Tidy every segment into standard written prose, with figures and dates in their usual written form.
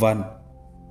1।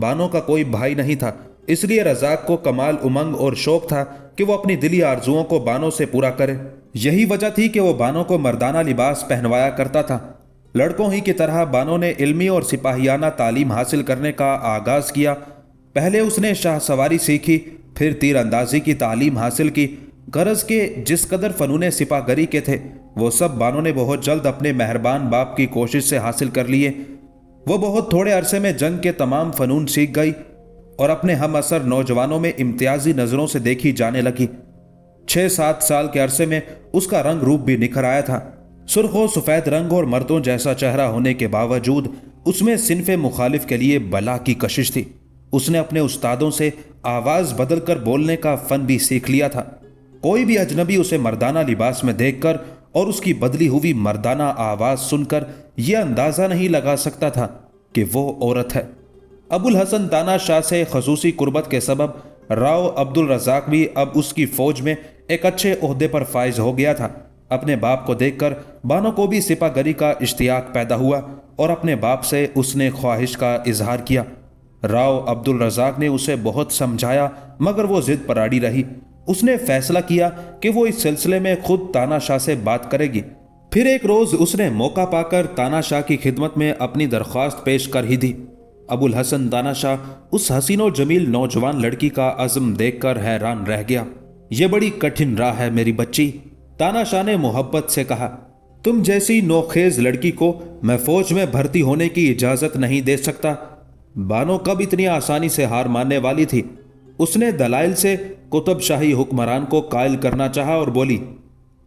بانو کا کوئی بھائی نہیں تھا، اس لیے رزاق کو کمال امنگ اور شوق تھا کہ وہ اپنی دلی آرزوؤں کو بانو سے پورا کرے۔ یہی وجہ تھی کہ وہ بانو کو مردانہ لباس پہنوایا کرتا تھا۔ لڑکوں ہی کی طرح بانو نے علمی اور سپاہیانہ تعلیم حاصل کرنے کا آغاز کیا۔ پہلے اس نے شاہ سواری سیکھی، پھر تیر اندازی کی تعلیم حاصل کی۔ غرض کے جس قدر فنون سپاہ گری کے تھے وہ سب بانو نے بہت جلد اپنے مہربان باپ کی کوشش سے حاصل کر لیے۔ وہ بہت تھوڑے عرصے میں جنگ کے تمام فنون سیکھ گئی اور اپنے ہم عصر نوجوانوں میں امتیازی نظروں سے دیکھی جانے لگی۔ 6-7 سال کے عرصے میں اس کا رنگ روپ بھی نکھر آیا تھا۔ سرخ و سفید رنگ اور مردوں جیسا چہرہ ہونے کے باوجود اس میں صنف مخالف کے لیے بلا کی کشش تھی۔ اس نے اپنے استادوں سے آواز بدل کر بولنے کا فن بھی سیکھ لیا تھا۔ کوئی بھی اجنبی اسے مردانہ لباس میں دیکھ کر اور اس کی بدلی ہوئی مردانہ آواز سن کر یہ اندازہ نہیں لگا سکتا تھا کہ وہ عورت ہے۔ ابو الحسن تانا شاہ سے خصوصی قربت کے سبب راؤ عبد الرزاق بھی اب اس کی فوج میں ایک اچھے عہدے پر فائز ہو گیا تھا۔ اپنے باپ کو دیکھ کر بانو کو بھی سپاہ گری کا اشتیاق پیدا ہوا اور اپنے باپ سے اس نے خواہش کا اظہار کیا۔ راؤ عبد الرزاق نے اسے بہت سمجھایا مگر وہ ضد پر اڑی رہی۔ اس نے فیصلہ کیا کہ وہ اس سلسلے میں خود تانا شاہ سے بات کرے گی۔ پھر ایک روز اس نے موقع پا کر تانا شاہ کی خدمت میں اپنی درخواست پیش کر ہی دی۔ ابو الحسن تانا شاہ اس حسین و جمیل نوجوان لڑکی کا عزم دیکھ کر حیران رہ گیا۔ یہ بڑی کٹھن راہ ہے میری بچی، تانا شاہ نے محبت سے کہا۔ تم جیسی نوخیز لڑکی کو میں فوج میں بھرتی ہونے کی اجازت نہیں دے سکتا۔ بانو کب اتنی آسانی سے ہار ماننے والی تھی؟ اس نے دلائل سے قطب شاہی حکمران کو قائل کرنا چاہا اور بولی،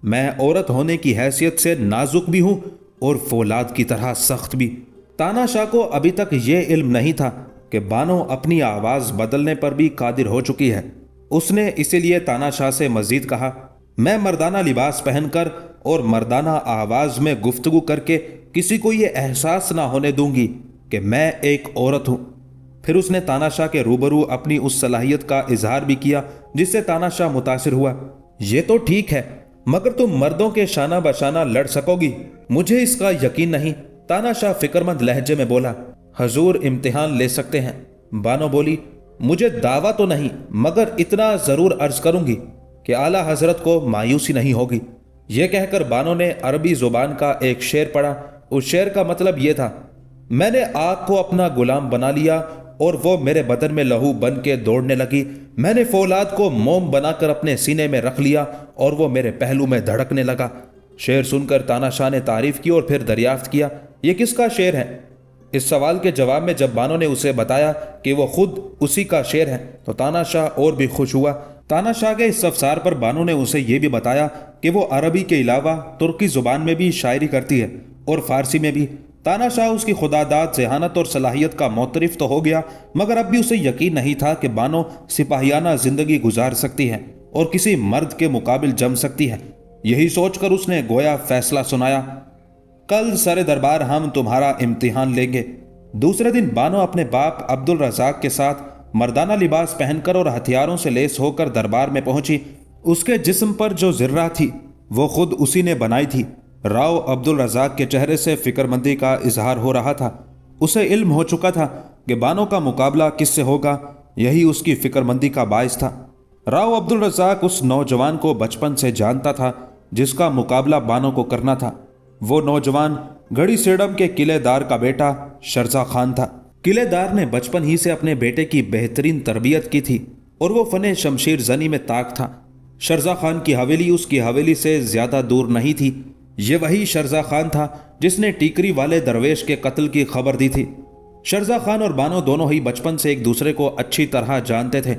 میں عورت ہونے کی حیثیت سے نازک بھی ہوں اور فولاد کی طرح سخت بھی۔ تانا شاہ کو ابھی تک یہ علم نہیں تھا کہ بانو اپنی آواز بدلنے پر بھی قادر ہو چکی ہے۔ اس نے اسی لیے تانا شاہ سے مزید کہا، میں مردانہ لباس پہن کر اور مردانہ آواز میں گفتگو کر کے کسی کو یہ احساس نہ ہونے دوں گی کہ میں ایک عورت ہوں۔ پھر اس نے تانا شاہ کے روبرو اپنی اس صلاحیت کا اظہار بھی کیا جس سے تانا شاہ متاثر ہوا۔ یہ تو ٹھیک ہے مگر تم مردوں کے شانہ بشانہ لڑ سکو گی؟ مجھے اس کا یقین نہیں، تانا شاہ فکر مند لہجے میں بولا۔ حضور امتحان لے سکتے ہیں، بانو بولی۔ مجھے دعویٰ تو نہیں مگر اتنا ضرور عرض کروں گی کہ اعلیٰ حضرت کو مایوسی نہیں ہوگی۔ یہ کہہ کر بانو نے عربی زبان کا ایک شعر پڑھا۔ اس شعر کا مطلب یہ تھا، میں نے آگ کو اپنا غلام بنا لیا اور وہ میرے بدن میں لہو بن کے دوڑنے لگی۔ میں نے فولاد کو موم بنا کر اپنے سینے میں رکھ لیا اور وہ میرے پہلو میں دھڑکنے لگا۔ شعر سن کر تانا شاہ نے تعریف کی اور پھر دریافت کیا، یہ کس کا شعر ہے؟ اس سوال کے جواب میں جب بانو نے اسے بتایا کہ وہ خود اسی کا شعر ہے تو تانا شاہ اور بھی خوش ہوا۔ تانا شاہ کے اس افسار پر بانو نے اسے یہ بھی بتایا کہ وہ عربی کے علاوہ ترکی زبان میں بھی شاعری کرتی ہے اور فارسی میں بھی۔ تانا شاہ اس کی خداداد ذہانت اور صلاحیت کا معترف تو ہو گیا مگر اب بھی اسے یقین نہیں تھا کہ بانو سپاہیانہ زندگی گزار سکتی ہے اور کسی مرد کے مقابل جم سکتی ہے۔ یہی سوچ کر اس نے گویا فیصلہ سنایا، کل سر دربار ہم تمہارا امتحان لیں گے۔ دوسرے دن بانو اپنے باپ عبد الرزاق کے ساتھ مردانہ لباس پہن کر اور ہتھیاروں سے لیس ہو کر دربار میں پہنچی۔ اس کے جسم پر جو زرہ تھی وہ خود اسی نے بنائی تھی۔ راؤ عبد الرزاق کے چہرے سے فکر مندی کا اظہار ہو رہا تھا۔ اسے علم ہو چکا تھا کہ بانو کا مقابلہ کس سے ہوگا، یہی اس کی فکر مندی کا باعث تھا۔ راؤ عبد الرزاق اس نوجوان کو بچپن سے جانتا تھا جس کا مقابلہ بانو کو کرنا تھا۔ وہ نوجوان گڑھی سیڈم کے قلعے دار کا بیٹا شرزا خان تھا۔ قلعے دار نے بچپن ہی سے اپنے بیٹے کی بہترین تربیت کی تھی اور وہ فن شمشیر زنی میں طاق تھا۔ شرزا خان کی حویلی اس کی حویلی سے زیادہ دور نہیں تھی۔ یہ وہی شرزا خان تھا جس نے ٹیکری والے درویش کے قتل کی خبر دی تھی۔ شرزا خان اور بانو دونوں ہی بچپن سے ایک دوسرے کو اچھی طرح جانتے تھے۔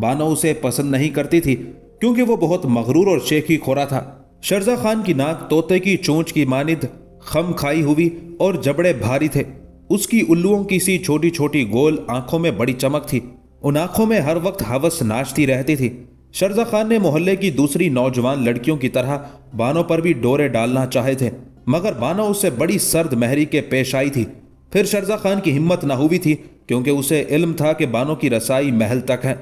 بانو اسے پسند نہیں کرتی تھی کیونکہ وہ بہت مغرور اور شیخی خورا تھا۔ شرزا خان کی ناک طوطے کی چونچ کی مانند خم کھائی ہوئی اور جبڑے بھاری تھے۔ اس کی الوؤں کی سی چھوٹی چھوٹی گول آنکھوں میں بڑی چمک تھی۔ ان آنکھوں میں ہر وقت ہوس ناچتی رہتی تھی۔ شرزا خان نے محلے کی دوسری نوجوان لڑکیوں کی طرح بانو پر بھی ڈورے ڈالنا چاہے تھے مگر بانو اسے بڑی سرد مہری کے پیش آئی تھی۔ پھر شرزا خان کی ہمت نہ ہوئی تھی کیونکہ اسے علم تھا کہ بانو کی رسائی محل تک ہے۔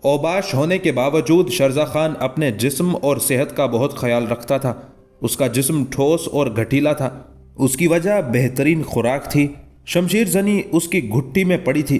اوباش ہونے کے باوجود شرزا خان اپنے جسم اور صحت کا بہت خیال رکھتا تھا۔ اس کا جسم ٹھوس اور گھٹیلا تھا۔ اس کی وجہ بہترین خوراک تھی۔ شمشیر زنی اس کی گھٹی میں پڑی تھی۔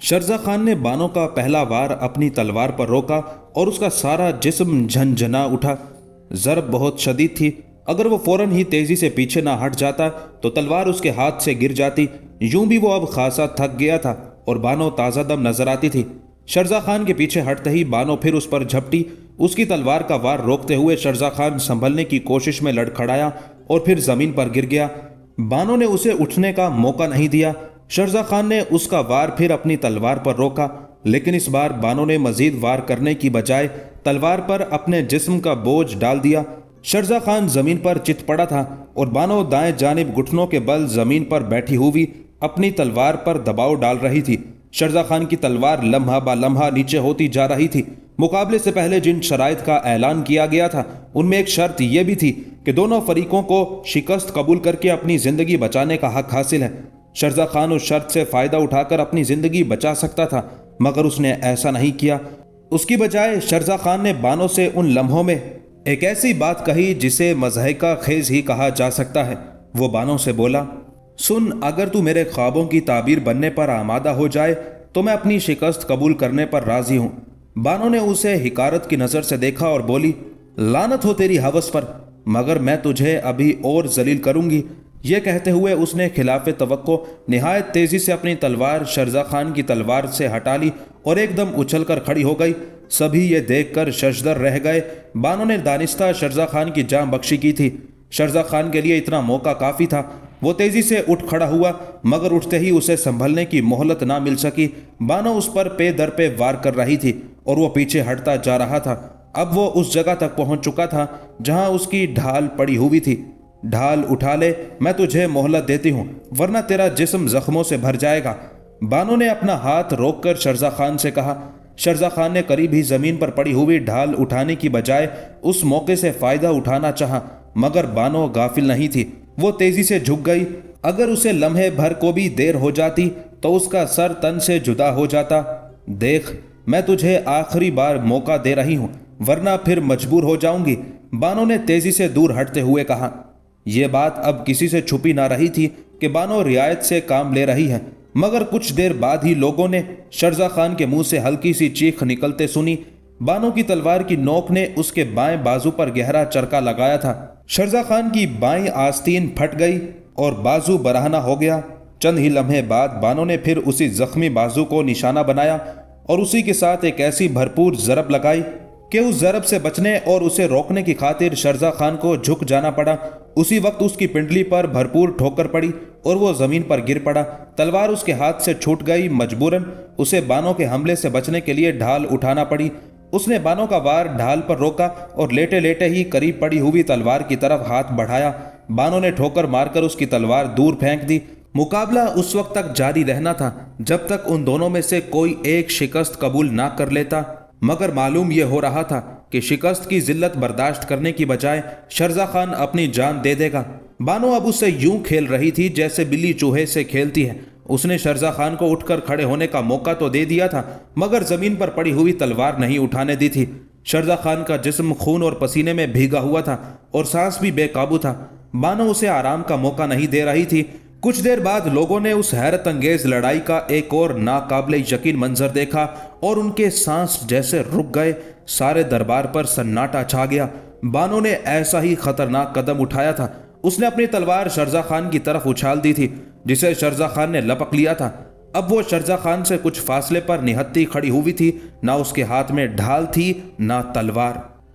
شرزا خان نے بانو کا پہلا وار اپنی تلوار پر روکا اور اس کا سارا جسم جھنجھنا اٹھا۔ ضرب بہت شدید تھی، اگر وہ فوراً ہی تیزی سے پیچھے نہ ہٹ جاتا تو تلوار اس کے ہاتھ سے گر جاتی۔ یوں بھی وہ اب خاصا تھک گیا تھا اور بانو تازہ دم نظر آتی تھی۔ شرزا خان کے پیچھے ہٹتے ہی بانو پھر اس پر جھپٹی۔ اس کی تلوار کا وار روکتے ہوئے شرزا خان سنبھلنے کی کوشش میں لڑکھڑایا اور پھر زمین پر گر گیا۔ بانو نے اسے اٹھنے کا موقع نہیں دیا۔ شرزا خان نے اس کا وار پھر اپنی تلوار پر روکا، لیکن اس بار بانو نے مزید وار کرنے کی بجائے تلوار پر اپنے جسم کا بوجھ ڈال دیا۔ شرزا خان زمین پر چت پڑا تھا اور بانو دائیں جانب گھٹنوں کے بل زمین پر بیٹھی ہوئی اپنی تلوار پر دباؤ ڈال رہی تھی۔ شرزا خان کی تلوار لمحہ با لمحہ نیچے ہوتی جا رہی تھی۔ مقابلے سے پہلے جن شرائط کا اعلان کیا گیا تھا ان میں ایک شرط یہ بھی تھی کہ دونوں فریقوں کو شکست قبول کر کے اپنی زندگی بچانے کا حق حاصل ہے۔ شرزا خان اس شرط سے فائدہ اٹھا کر اپنی زندگی بچا سکتا تھا، مگر اس نے ایسا نہیں کیا۔ اس کی بجائے شرزا خان نے بانو سے ان لمحوں میں ایک ایسی بات کہی جسے مضحکہ خیز ہی کہا جا سکتا ہے۔ وہ بانو سے بولا، سن، اگر تو میرے خوابوں کی تعبیر بننے پر آمادہ ہو جائے تو میں اپنی شکست قبول کرنے پر راضی ہوں۔ بانو نے اسے حقارت کی نظر سے دیکھا اور بولی، لعنت ہو تیری ہوس پر، مگر میں تجھے ابھی اور ذلیل کروں گی۔ یہ کہتے ہوئے اس نے خلاف توقع نہایت تیزی سے اپنی تلوار شرزا خان کی تلوار سے ہٹا لی اور ایک دم اچھل کر کھڑی ہو گئی۔ سبھی یہ دیکھ کر ششدر رہ گئے۔ بانو نے دانستہ شرزا خان کی جان بخشی کی تھی۔ شرزا خان کے لیے اتنا موقع کافی تھا۔ وہ تیزی سے اٹھ کھڑا ہوا، مگر اٹھتے ہی اسے سنبھلنے کی مہلت نہ مل سکی۔ بانو اس پر پے در پہ وار کر رہی تھی اور وہ پیچھے ہٹتا جا رہا تھا۔ اب وہ اس جگہ تک پہنچ چکا تھا جہاں اس کی ڈھال پڑی ہوئی تھی۔ ڈھال اٹھا لے، میں تجھے مہلت دیتی ہوں، ورنہ تیرا جسم زخموں سے بھر جائے گا۔ بانو نے اپنا ہاتھ روک کر شرزا خان سے کہا۔ شرزا خان نے قریب ہی زمین پر پڑی ہوئی ڈھال اٹھانے کی بجائے اس موقع سے فائدہ اٹھانا چاہا، مگر بانو غافل نہیں تھی۔ وہ تیزی سے جھک گئی۔ اگر اسے لمحے بھر کو بھی دیر ہو جاتی تو اس کا سر تن سے جدا ہو جاتا۔ دیکھ، میں تجھے آخری بار موقع دے رہی ہوں، ورنہ پھر مجبور ہو جاؤں گی، بانو نے تیزی سے دور ہٹتے ہوئے کہا۔ یہ بات اب کسی سے چھپی نہ رہی تھی کہ بانو رعایت سے کام لے رہی ہے، مگر کچھ دیر بعد ہی لوگوں نے شرزا خان کے منہ سے ہلکی سی چیخ نکلتے سنی۔ بانو کی تلوار کی نوک نے اس کے بائیں بازو پر گہرا چرکا لگایا تھا۔ شرزا خان کی بائیں آستین پھٹ گئی اور بازو برہنہ ہو گیا۔ چند ہی لمحے بعد بانو نے پھر اسی زخمی بازو کو نشانہ بنایا اور اسی کے ساتھ ایک ایسی بھرپور ضرب لگائی کہ اس ضرب سے بچنے اور اسے روکنے کی خاطر شرزا خان کو جھک جانا پڑا۔ اسی وقت اس کی پنڈلی پر بھرپور ٹھوکر پڑی اور وہ زمین پر گر پڑا۔ تلوار اس کے ہاتھ سے چھوٹ گئی۔ مجبوراً اسے بانو کے حملے سے بچنے کے لیے ڈھال اٹھانا پڑی۔ اس نے بانو کا وار ڈھال پر روکا اور لیٹے لیٹے ہی قریب پڑی ہوئی تلوار کی طرف ہاتھ بڑھایا۔ بانو نے ٹھوکر مار کر اس کی تلوار دور پھینک دی۔ مقابلہ اس وقت تک جاری رہنا تھا جب تک ان دونوں میں سے کوئی ایک شکست قبول نہ کر لیتا، مگر معلوم یہ ہو رہا تھا کہ شکست کی ذلت برداشت کرنے کی بجائے شرزا خان اپنی جان دے دے گا۔ بانو اب اس سے یوں کھیل رہی تھی جیسے بلی چوہے سے کھیلتی ہے۔ اس نے شرزا خان کو اٹھ کر کھڑے ہونے کا موقع تو دے دیا تھا، مگر زمین پر پڑی ہوئی تلوار نہیں اٹھانے دی تھی۔ شرزا خان کا جسم خون اور پسینے میں بھیگا ہوا تھا اور سانس بھی بے قابو تھا۔ بانو اسے آرام کا موقع نہیں دے رہی تھی۔ کچھ دیر بعد لوگوں نے اس حیرت انگیز لڑائی کا ایک اور ناقابل یقین منظر دیکھا اور ان کے سانس جیسے رک گئے۔ سارے دربار پر سناٹا چھا گیا۔ بانو نے ایسا ہی خطرناک قدم اٹھایا تھا۔ اس نے اپنی تلوار شرزا خان کی طرف اچھال دی تھی جسے شرزا خان نے لپک لیا تھا۔ اب وہ شرزا خان سے کچھ فاصلے پر نہتی کھڑی ہوئی تھی، نہ اس کے ہاتھ میں ڈھال تھی نہ تلوار۔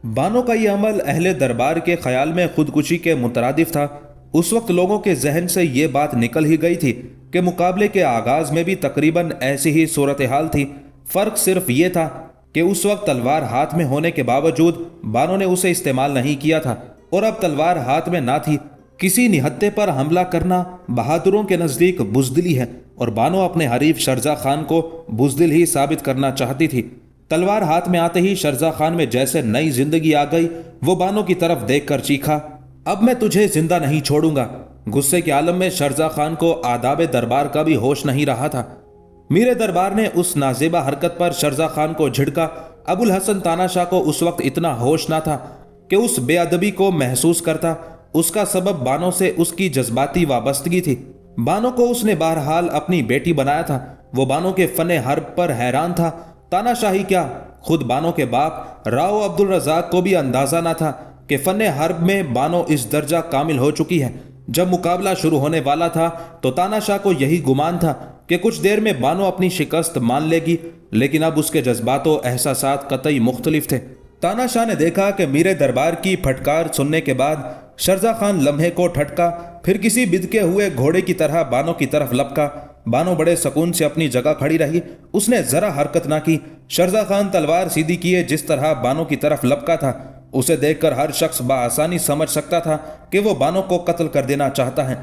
بانو کا یہ عمل اہل دربار کے خیال میں خودکشی کے مترادف تھا۔ اس وقت لوگوں کے ذہن سے یہ بات نکل ہی گئی تھی کہ مقابلے کے آغاز میں بھی تقریباً ایسی ہی صورتحال تھی۔ فرق صرف یہ تھا کہ اس وقت تلوار ہاتھ میں ہونے کے باوجود بانو نے اسے استعمال نہیں کیا تھا اور اب تلوار ہاتھ میں نہ تھی۔ کسی نہتے پر حملہ کرنا بہادروں کے نزدیک بزدلی ہے اور بانو اپنے حریف شرزا خان کو بزدل ہی ثابت کرنا چاہتی تھی۔ تلوار ہاتھ میں آتے ہی شرزا خان میں جیسے نئی زندگی آ گئی۔ وہ بانو کی طرف دیکھ کر چیخا، اب میں تجھے زندہ نہیں چھوڑوں گا۔ غصے کے عالم میں شرزا خان کو آداب دربار کا بھی ہوش نہیں رہا تھا۔ میرے دربار نے اس نازیبہ حرکت پر شرزا خان کو جھڑکا۔ ابو الحسن تاناشاہ کو اس وقت اتنا ہوش نہ تھا کہ اس بے ادبی کو محسوس کرتا۔ اس کا سبب بانو سے اس کی جذباتی وابستگی تھی۔ بانو کو اس نے بہرحال اپنی بیٹی بنایا تھا، وہ بانو کے فن حرب پر حیران تھا۔ تاناشاہی کیا، خود بانو کے باپ راؤ عبد الرزاق کو بھی اندازہ نہ تھا کہ فن حرب میں بانو اس درجہ کامل ہو چکی ہے۔ جب مقابلہ شروع ہونے والا تھا تو تاناشاہ کو یہی گمان تھا کہ کچھ دیر میں بانو اپنی شکست مان لے گی، لیکن اب اس کے جذبات و احساسات قطعی مختلف تھے۔ تاناشاہ نے دیکھا کہ میرے دربار کی پھٹکار سننے کے بعد شرزا خان لمحے کو ٹھٹکا، پھر کسی بدکے ہوئے گھوڑے کی طرح بانو کی طرف لپکا۔ بانو بڑے سکون سے اپنی جگہ کھڑی رہی، اس نے ذرا حرکت نہ کی۔ شرزا خان تلوار سیدھی کیے جس طرح بانو کی طرف لپکا تھا، اسے دیکھ کر ہر شخص بآسانی سمجھ سکتا تھا کہ وہ بانو کو قتل کر دینا چاہتا ہے۔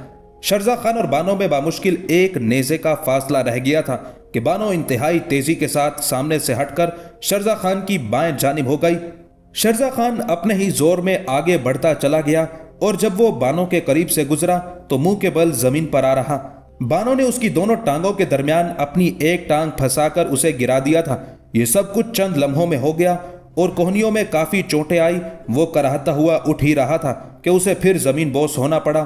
شرزا خان اور بانو میں بامشکل ایک نیزے کا فاصلہ رہ گیا تھا کہ بانو انتہائی تیزی کے ساتھ سامنے سے ہٹ کر شرزا خان کی بائیں جانب ہو گئی۔ شرزا خان اپنے ہی زور میں آگے بڑھتا چلا گیا اور جب وہ بانو کے قریب سے گزرا تو منہ کے بل زمین پر آ رہا۔ بانو نے اس کی دونوں ٹانگوں کے درمیان اپنی ایک ٹانگ پھنسا کر اسے گرا دیا تھا۔ یہ سب کچھ چند لمحوں میں ہو گیا اور کوہنیوں میں کافی چوٹیں آئی۔ وہ کراہتا ہوا اٹھ ہی رہا تھا کہ اسے پھر زمین بوس ہونا پڑا۔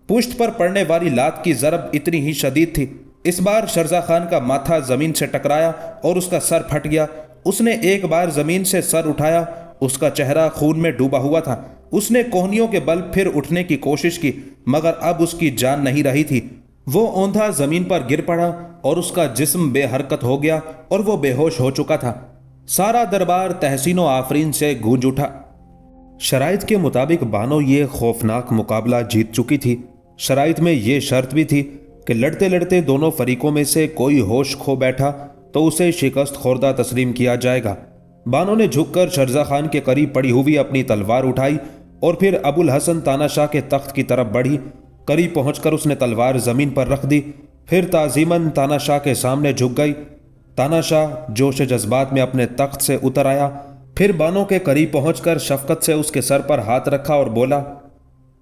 پشت پر پڑنے والی لات کی ضرب اتنی ہی شدید تھی۔ اس بار شرزا خان کا ماتھا زمین سے ٹکرایا اور اس کا سر پھٹ گیا۔ اس نے ایک بار زمین سے سر اٹھایا، اس کا چہرہ خون میں ڈوبا ہوا تھا۔ اس نے کوہنیوں کے بل پھر اٹھنے کی کوشش کی، مگر اب اس کی جان نہیں رہی تھی۔ وہ اوندھا زمین پر گر پڑا اور اس کا جسم بے حرکت ہو گیا اور وہ بے ہوش ہو چکا تھا۔ سارا دربار تحسین و آفرین سے گونج اٹھا۔ شرائط کے مطابق بانو یہ خوفناک مقابلہ جیت چکی تھی۔ شرائط میں یہ شرط بھی تھی کہ لڑتے لڑتے دونوں فریقوں میں سے کوئی ہوش کھو بیٹھا تو اسے شکست خوردہ تسلیم کیا جائے گا۔ بانو نے جھک کر شرزا خان کے قریب پڑی ہوئی اپنی تلوار اٹھائی اور پھر ابو الحسن تاناشاہ کے تخت کی طرف بڑھی۔ قریب پہنچ کر اس نے تلوار زمین پر رکھ دی، پھر تعظیماً تاناشاہ کے سامنے جھک گئی۔ تاناشاہ جوش جذبات میں اپنے تخت سے اتر آیا، پھر بانو کے قریب پہنچ کر شفقت سے اس کے سر پر ہاتھ رکھا اور بولا،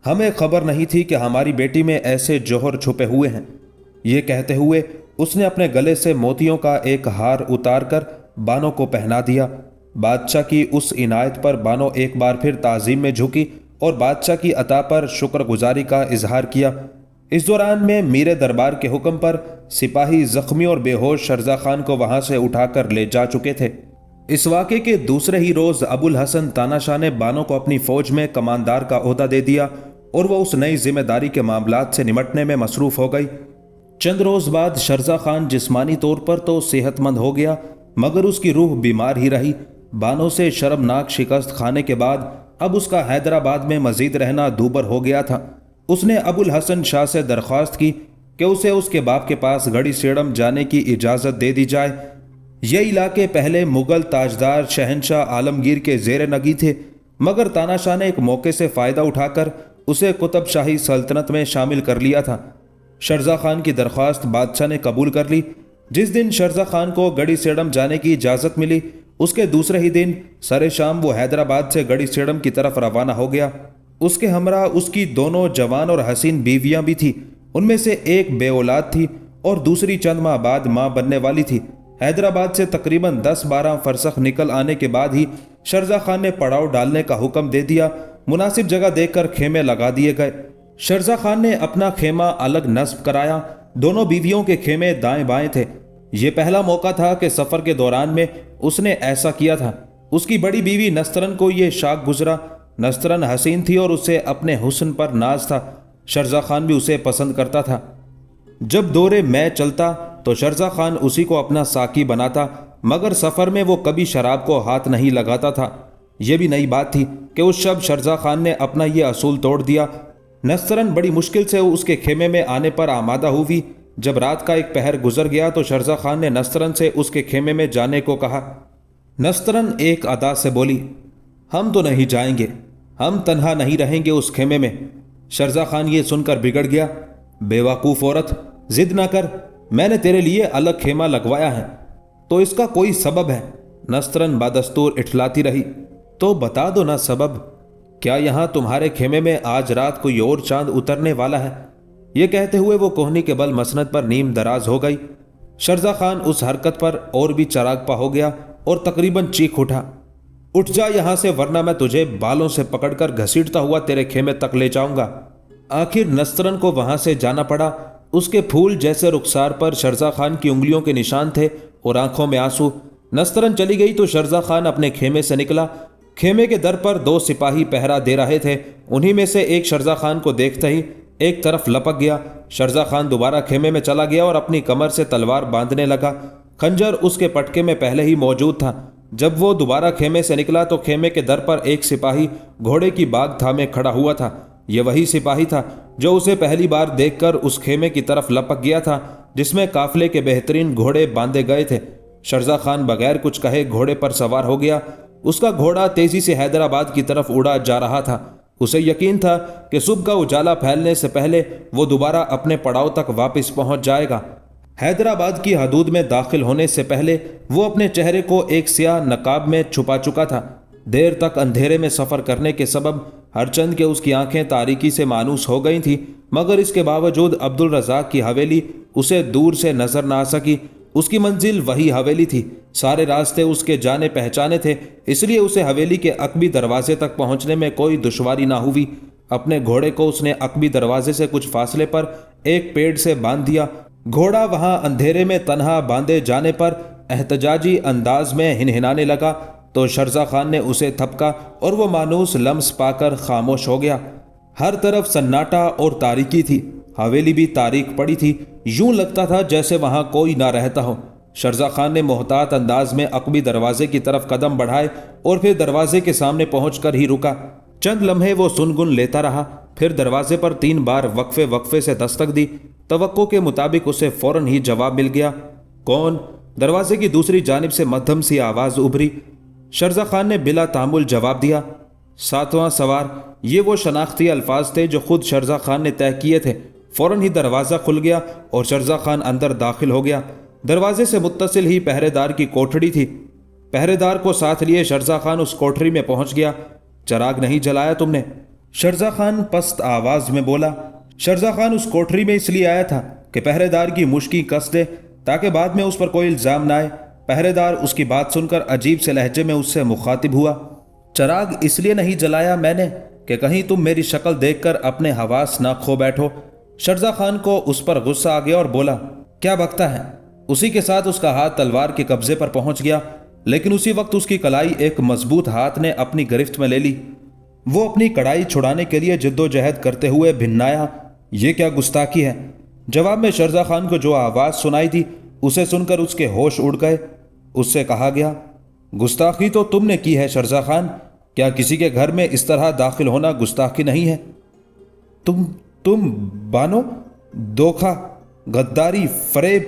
ہمیں خبر نہیں تھی کہ ہماری بیٹی میں ایسے جوہر چھپے ہوئے ہیں۔ یہ کہتے ہوئے اس نے اپنے گلے سے موتیوں کا ایک ہار اتار کر بانو کو پہنا دیا۔ بادشاہ کی اس عنایت پر بانو ایک بار پھر تعظیم میں جھکی اور بادشاہ کی عطا پر شکر گزاری کا اظہار کیا۔ اس دوران میں میرے دربار کے حکم پر سپاہی زخمی اور بے ہوش شرزا خان کو وہاں سے اٹھا کر لے جا چکے تھے۔ اس واقعے کے دوسرے ہی روز ابو الحسن تاناشاہ نے بانو کو اپنی فوج میں کماندار کا عہدہ دے دیا اور وہ اس نئی ذمہ داری کے معاملات سے نمٹنے میں مصروف ہو گئی۔ چند روز بعد شرزا خان جسمانی طور پر تو صحت مند ہو گیا، مگر اس کی روح بیمار ہی رہی۔ بانو سے شرمناک شکست کھانے کے بعد اب اس کا حیدرآباد میں مزید رہنا دوبر ہو گیا تھا۔ اس نے ابو الحسن شاہ سے درخواست کی کہ اسے اس کے باپ کے پاس گڑھی سیڑم جانے کی اجازت دے دی جائے۔ یہ علاقے پہلے مغل تاجدار شہنشاہ عالمگیر کے زیر نگی تھے، مگر تاناشاہ نے ایک موقع سے فائدہ اٹھا کر اسے قطب شاہی سلطنت میں شامل کر لیا تھا۔ شرزا خان کی درخواست بادشاہ نے قبول کر لی۔ جس دن شرزا خان کو گڑھی سیڑم جانے کی اجازت ملی، اس کے دوسرے ہی دن سر شام وہ حیدرآباد سے گڑھی سیڑم کی طرف روانہ ہو گیا۔ اس کے ہمراہ اس کی دونوں جوان اور حسین بیویاں بھی تھیں۔ ان میں سے ایک بے اولاد تھی اور دوسری چند ماہ بعد ماں بننے والی تھی۔ حیدرآباد سے تقریباً 10-12 فرسخ نکل آنے کے بعد ہی شرزا خان نے پڑاؤ ڈالنے کا حکم دے دیا۔ مناسب جگہ دیکھ کر خیمے لگا دیے گئے۔ شرزا خان نے اپنا خیمہ الگ نصب کرایا۔ دونوں بیویوں کے خیمے دائیں بائیں تھے۔ یہ پہلا موقع تھا کہ سفر کے دوران میں اس نے ایسا کیا تھا۔ اس کی بڑی بیوی نسترن کو یہ شاک گزرا۔ نسترن حسین تھی اور اسے اپنے حسن پر ناز تھا۔ شرزا خان بھی اسے پسند کرتا تھا۔ جب دورے میں چلتا تو شرزا خان اسی کو اپنا ساقی بناتا، مگر سفر میں وہ کبھی شراب کو ہاتھ نہیں لگاتا تھا۔ یہ بھی نئی بات تھی کہ اس شب شرزا خان نے اپنا یہ اصول توڑ دیا۔ نسترن بڑی مشکل سے اس کے خیمے میں آنے پر آمادہ ہوئی۔ جب رات کا ایک پہر گزر گیا تو شرزا خان نے نسترن سے اس کے خیمے میں جانے کو کہا۔ نسترن ایک ادا سے بولی، ہم تو نہیں جائیں گے، ہم تنہا نہیں رہیں گے اس خیمے میں۔ شرزا خان یہ سن کر بگڑ گیا۔ بے وقوف عورت، ضد نہ کر، میں نے تیرے لیے الگ خیمہ لگوایا ہے تو اس کا کوئی سبب ہے۔ نسترن بادستور اٹھلاتی رہی۔ تو بتا دو نا سبب، کیا یہاں تمہارے خیمے میں آج رات کوئی اور چاند اترنے والا ہے؟ یہ کہتے ہوئے وہ کوہنی کے بل مسند پر نیم دراز ہو گئی۔ شرزا خان اس حرکت پر اور بھی چراغپا ہو گیا اور تقریباً چیخ اٹھا، اٹھ جا یہاں سے ورنہ میں تجھے بالوں سے پکڑ کر گھسیٹتا ہوا تیرے خیمے تک لے جاؤں گا۔ آخر نسترن کو وہاں سے جانا پڑا اس کے پھول جیسے رخسار پر شرزا خان کی انگلیوں کے نشان تھے اور آنکھوں میں آنسو۔ نسترن چلی گئی تو شرزا خان اپنے خیمے سے نکلا۔ خیمے کے در پر 2 سپاہی پہرا دے رہے تھے۔ انہی میں سے ایک شرزا خان کو دیکھتے ہی ایک طرف لپک گیا۔ شرزا خان دوبارہ خیمے میں چلا گیا اور اپنی کمر سے تلوار باندھنے لگا۔ خنجر اس کے پٹکے میں پہلے ہی موجود تھا۔ جب وہ دوبارہ خیمے سے نکلا تو خیمے کے در پر ایک سپاہی گھوڑے کی باگ تھامے کھڑا ہوا تھا۔ یہ وہی سپاہی تھا جو اسے پہلی بار دیکھ کر اس خیمے کی طرف لپک گیا تھا جس میں قافلے کے بہترین گھوڑے باندھے گئے تھے۔ شرزا خان بغیر کچھ کہے گھوڑے پر سوار ہو گیا۔ اس کا گھوڑا تیزی سے حیدرآباد کی طرف اڑا جا رہا تھا۔ اسے یقین تھا کہ صبح کا اجالا پھیلنے سے پہلے وہ دوبارہ اپنے پڑاؤ تک واپس پہنچ جائے گا۔ حیدرآباد کی حدود میں داخل ہونے سے پہلے وہ اپنے چہرے کو ایک سیاہ نقاب میں چھپا چکا تھا۔ دیر تک اندھیرے میں سفر کرنے کے سبب ہرچند کہ اس کی آنکھیں تاریکی سے مانوس ہو گئی تھیں، مگر اس کے باوجود عبدالرزاق کی حویلی اسے دور سے نظر نہ آ سکی۔ اس کی منزل وہی حویلی تھی۔ سارے راستے اس کے جانے پہچانے تھے، اس لیے اسے حویلی کے عقبی دروازے تک پہنچنے میں کوئی دشواری نہ ہوئی۔ اپنے گھوڑے کو اس نے عقبی دروازے سے کچھ فاصلے پر ایک پیڑ سے باندھ دیا۔ گھوڑا وہاں اندھیرے میں تنہا باندھے جانے پر احتجاجی انداز میں ہنہنانے لگا تو شرزا خان نے اسے تھپکا اور وہ مانوس لمس پا کر خاموش ہو گیا۔ ہر طرف سناٹا اور تاریکی تھی۔ حویلی بھی تاریک پڑی تھی، یوں لگتا تھا جیسے وہاں کوئی نہ رہتا ہو۔ شرزا خان نے محتاط انداز میں عقبی دروازے کی طرف قدم بڑھائے اور پھر دروازے کے سامنے پہنچ کر ہی رکا۔ چند لمحے وہ سنگن لیتا رہا، پھر دروازے پر 3 بار وقفے سے دستک دی۔ توقع کے مطابق اسے فوراً ہی جواب مل گیا۔ کون؟ دروازے کی دوسری جانب سے مدھم سی آواز ابھری۔ شرزا خان نے بلا تعامل جواب دیا، 7واں سوار۔ یہ وہ شناختی الفاظ تھے جو خود شرزا خان نے طے کیے تھے۔ فوراً ہی دروازہ کھل گیا اور شرزا خان اندر داخل ہو گیا۔ دروازے سے متصل ہی پہرے دار کی کوٹھڑی تھی۔ پہرے دار کو ساتھ لیے شرزا خان اس کوٹھڑی میں پہنچ گیا۔ چراغ نہیں جلایا تم نے؟ شرزا خان پست آواز میں بولا۔ شرزا خان اس کوٹھڑی میں اس لیے آیا تھا کہ پہرے دار کی مشکی کس دے تاکہ بعد میں اس پر کوئی الزام نہ آئے۔ پہرے دار اس کی بات سن کر عجیب سے لہجے میں اس سے مخاطب ہوا۔ چراغ اس لیے نہیں جلایا میں نے کہ کہیں تم میری شکل دیکھ کر اپنے حواس نہ کھو بیٹھو۔ شرزا خان کو اس پر غصہ آ گیا اور بولا، کیا بکتا ہے؟ اسی کے ساتھ اس کا ہاتھ تلوار کے قبضے پر پہنچ گیا، لیکن اسی وقت اس کی کلائی ایک مضبوط ہاتھ نے اپنی گرفت میں لے لی۔ وہ اپنی کڑائی چھڑانے کے لیے جد و جہد کرتے ہوئے بھنایا، یہ کیا گستاخی ہے؟ جواب میں شرزا خان کو جو آواز سنائی تھی اسے سن کر اس کے ہوش اڑ گئے۔ اس سے کہا گیا، گستاخی تو تم نے کی ہے شرزا خان، کیا کسی کے گھر میں اس طرح داخل ہونا گستاخی نہیں ہے؟ تم بانو؟ دھوکہ، غداری، فریب۔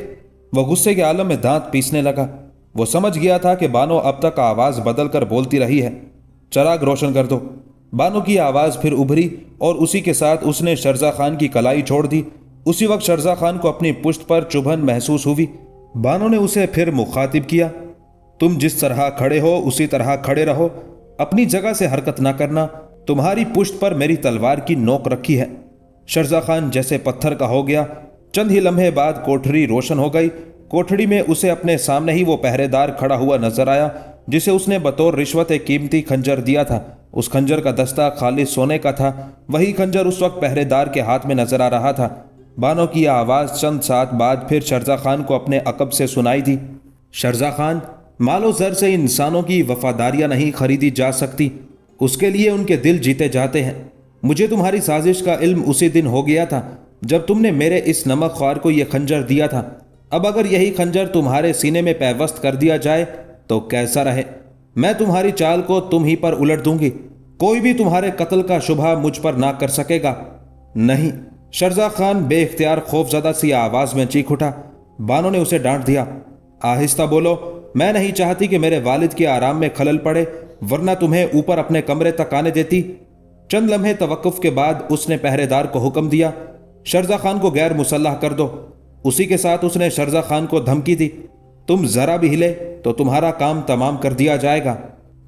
وہ غصے کے عالم میں دانت پیسنے لگا۔ وہ سمجھ گیا تھا کہ بانو اب تک آواز بدل کر بولتی رہی ہے۔ چراغ روشن کر دو۔ بانو کی آواز پھر ابھری اور اسی کے ساتھ اس نے شرزا خان کی کلائی چھوڑ دی۔ اسی وقت شرزا خان کو اپنی پشت پر چبھن محسوس ہوئی۔ بانو نے اسے پھر مخاطب کیا، تم جس طرح کھڑے ہو اسی طرح کھڑے رہو، اپنی جگہ سے حرکت نہ کرنا، تمہاری پشت پر میری تلوار کی نوک رکھی ہے۔ شرزا خان جیسے پتھر کا ہو گیا۔ چند ہی لمحے بعد کوٹھڑی روشن ہو گئی۔ کوٹھڑی میں اسے اپنے سامنے ہی وہ پہرے دار کھڑا ہوا نظر آیا جسے اس نے بطور رشوت ایک قیمتی خنجر دیا تھا۔ اس خنجر کا دستہ خالص سونے کا تھا۔ وہی خنجر اس وقت پہرے دار کے ہاتھ میں نظر آ رہا تھا۔ بانو کی آواز چند ساتھ بعد پھر شرزا خان کو اپنے عقب سے سنائی دی، شرزا خان، مال و زر سے انسانوں کی وفاداریاں نہیں خریدی جا سکتی، اس کے لیے ان کے دل جیتے جاتے ہیں۔ مجھے تمہاری سازش کا علم اسی دن ہو گیا تھا جب تم نے میرے اس نمک خوار کو یہ خنجر دیا تھا۔ اب اگر یہی خنجر تمہارے سینے میں پیوست کر دیا جائے تو کیسا رہے؟ میں تمہاری چال کو تم ہی پر الٹ دوں گی، کوئی بھی تمہارے قتل کا شبہ مجھ پر نہ کر سکے گا۔ نہیں، شرزا خان بے اختیار خوف زدہ سی آواز میں چیخ اٹھا۔ بانو نے اسے ڈانٹ دیا، آہستہ بولو، میں نہیں چاہتی کہ میرے والد کے آرام میں خلل پڑے، ورنہ تمہیں اوپر اپنے کمرے تک آنے دیتی۔ چند لمحے توقف کے بعد اس نے پہرے دار کو حکم دیا، شرزا خان کو غیر مسلح کر دو۔ اسی کے ساتھ اس نے شرزا خان کو دھمکی دی، تم ذرا بھی ہلے تو تمہارا کام تمام کر دیا جائے گا۔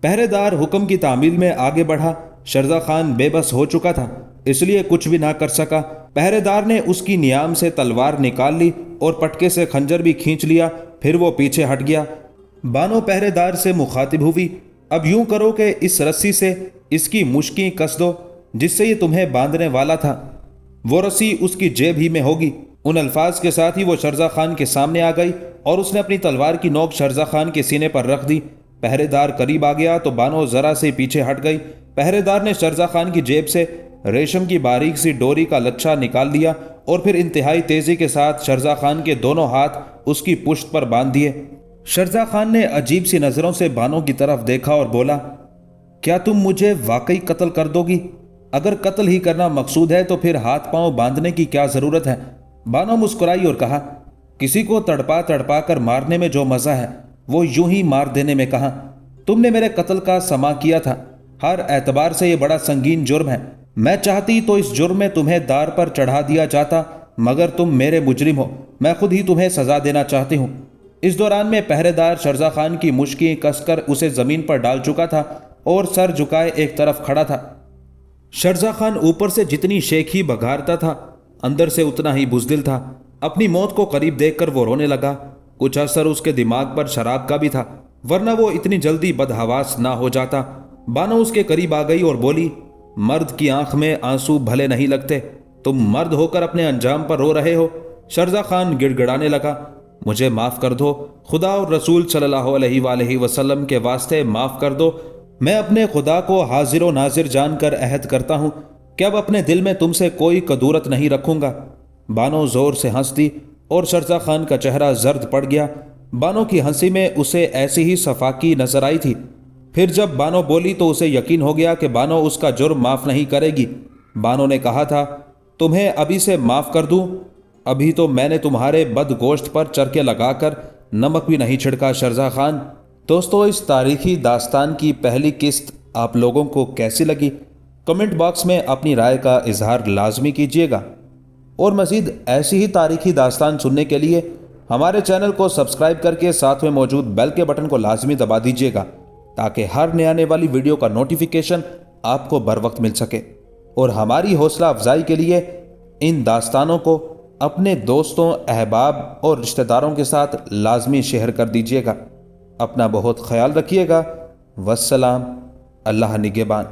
پہرے دار حکم کی تعمیل میں آگے بڑھا۔ شرزا خان بے بس ہو چکا تھا، اس لیے کچھ بھی نہ کر سکا۔ پہرے دار نے اس کی نیام سے تلوار نکال لی اور پٹکے سے خنجر بھی کھینچ لیا، پھر وہ پیچھے ہٹ گیا۔ بانو پہرے دار سے مخاطب ہوئی، اب یوں کرو کہ اس رسی سے اس کی مشکیں کس دو جس سے یہ تمہیں باندھنے والا تھا، وہ رسی اس کی جیب ہی میں ہوگی، ان الفاظ کے ساتھ ہی وہ شرزا خان کے سامنے آ گئی اور اس نے اپنی تلوار کی نوک شرزا خان کے سینے پر رکھ دی۔ پہرے دار قریب آ گیا تو بانو ذرا سے پیچھے ہٹ گئی۔ پہرے دار نے شرزا خان کی جیب سے ریشم کی باریک سی ڈوری کا لچھا نکال دیا اور پھر انتہائی تیزی کے ساتھ شرزا خان کے دونوں ہاتھ اس کی پشت پر باندھ دیے۔ شرزا خان نے عجیب سی نظروں سے بانو کی طرف دیکھا اور بولا، کیا تم مجھے واقعی قتل کر دو گی؟ اگر قتل ہی کرنا مقصود ہے تو پھر ہاتھ پاؤں باندھنے کی کیا ضرورت ہے؟ بانو مسکرائی اور کہا، کسی کو تڑپا تڑپا کر مارنے میں جو مزہ ہے وہ یوں ہی مار دینے میں کہاں؟ تم نے میرے قتل کا سما کیا تھا، ہر اعتبار سے یہ بڑا سنگین جرم ہے۔ میں چاہتی تو اس جرم میں تمہیں دار پر چڑھا دیا جاتا، مگر تم میرے مجرم ہو، میں خود ہی تمہیں سزا دینا چاہتی ہوں۔ اس دوران میں پہرے دار شرزا خان کی مشکیں کس کر اسے زمین پر ڈال چکا تھا اور سر جھکائے ایک طرف کھڑا تھا۔ شرزا خان اوپر سے جتنی شیخی بگھارتا تھا اندر سے اتنا ہی بزدل تھا۔ اپنی موت کو قریب دیکھ کر وہ رونے لگا۔ کچھ اثر اس کے دماغ پر شراب کا بھی تھا، ورنہ وہ اتنی جلدی بدحواس نہ ہو جاتا۔ بانو اس کے قریب آ گئی اور بولی، مرد کی آنکھ میں آنسو بھلے نہیں لگتے، تم مرد ہو کر اپنے انجام پر رو رہے ہو۔ شرزا خان گڑ گڑانے لگا، مجھے معاف کر دو، خدا اور رسول صلی اللہ علیہ وآلہ وسلم کے واسطے معاف کر دو۔ میں اپنے خدا کو حاضر و ناظر جان کر عہد کرتا ہوں کہ اب اپنے دل میں تم سے کوئی کدورت نہیں رکھوں گا۔ بانو زور سے ہنس دی اور شرزا خان کا چہرہ زرد پڑ گیا۔ بانو کی ہنسی میں اسے ایسی ہی صفاقی نظر آئی تھی۔ پھر جب بانو بولی تو اسے یقین ہو گیا کہ بانو اس کا جرم معاف نہیں کرے گی۔ بانو نے کہا تھا، تمہیں ابھی سے معاف کر دوں؟ ابھی تو میں نے تمہارے بد گوشت پر چرکے لگا کر نمک بھی نہیں چھڑکا شرزا خان۔ دوستو، اس تاریخی داستان کی پہلی قسط آپ لوگوں کو کیسی لگی؟ کمنٹ باکس میں اپنی رائے کا اظہار لازمی کیجیے گا، اور مزید ایسی ہی تاریخی داستان سننے کے لیے ہمارے چینل کو سبسکرائب کر کے ساتھ میں موجود بیل کے بٹن کو لازمی دبا دیجیے گا تاکہ ہر نئے آنے والی ویڈیو کا نوٹیفیکیشن آپ کو بر وقت مل سکے۔ اور ہماری حوصلہ افزائی کے لیے ان داستانوں کو اپنے دوستوں، احباب اور رشتہ داروں کے ساتھ لازمی شیئر کر دیجیے گا۔ اپنا بہت خیال رکھیے گا۔ والسلام، اللہ نگہبان۔